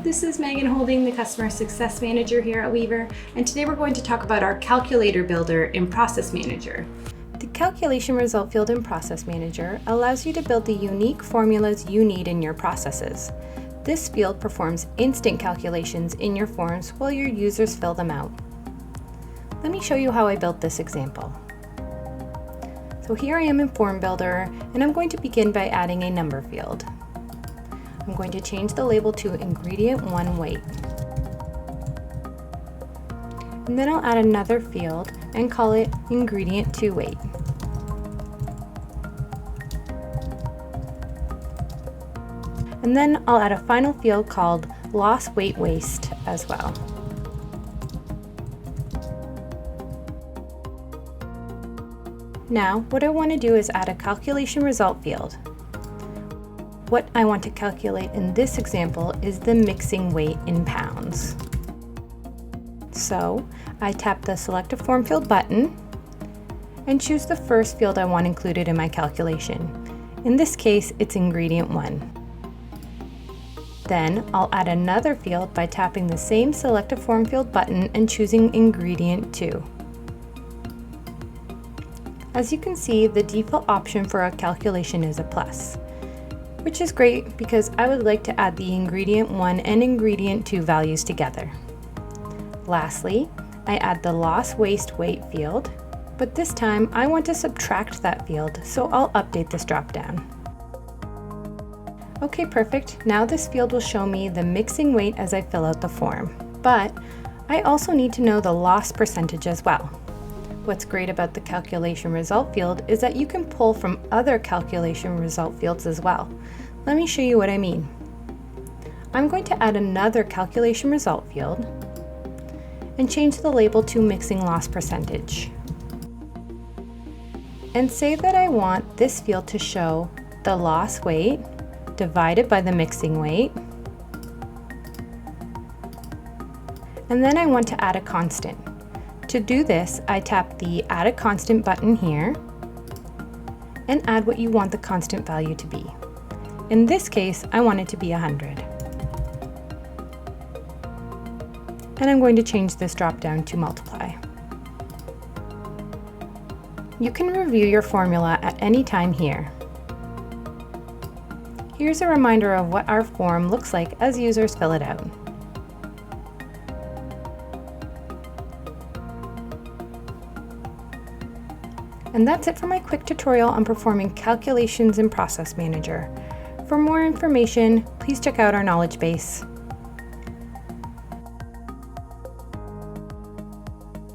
this is Megan Holding, the Customer Success Manager here at Weever, and today we're going to talk about our calculator builder in Process Manager. The calculation result field in Process Manager allows you to build the unique formulas you need in your processes. This field performs instant calculations in your forms while your users fill them out. Let me show you how I built this example. So here I am in Form Builder, and I'm going to begin by adding a number field. I'm going to change the label to Ingredient 1 Weight. And then I'll add another field and call it Ingredient 2 Weight. And then I'll add a final field called Loss Weight Waste as well. Now, what I want to do is add a calculation result field. What I want to calculate in this example is the mixing weight in pounds. So, I tap the Select a Form Field button and choose the first field I want included in my calculation. In this case, it's Ingredient 1. Then, I'll add another field by tapping the same Select a Form Field button and choosing Ingredient 2. As you can see, the default option for a calculation is a plus, which is great because I would like to add the Ingredient 1 and Ingredient 2 values together. Lastly, I add the Loss Waste Weight field, but this time I want to subtract that field, so I'll update this dropdown. Okay, perfect. Now this field will show me the mixing weight as I fill out the form, but I also need to know the loss percentage as well. What's great about the calculation result field is that you can pull from other calculation result fields as well. Let me show you what I mean. I'm going to add another calculation result field and change the label to mixing loss percentage. And say that I want this field to show the loss weight divided by the mixing weight. And then I want to add a constant. To do this, I tap the Add a Constant button here and add what you want the constant value to be. In this case, I want it to be 100. And I'm going to change this drop-down to multiply. You can review your formula at any time here. Here's a reminder of what our form looks like as users fill it out. And that's it for my quick tutorial on performing calculations in Process Manager. For more information, please check out our knowledge base.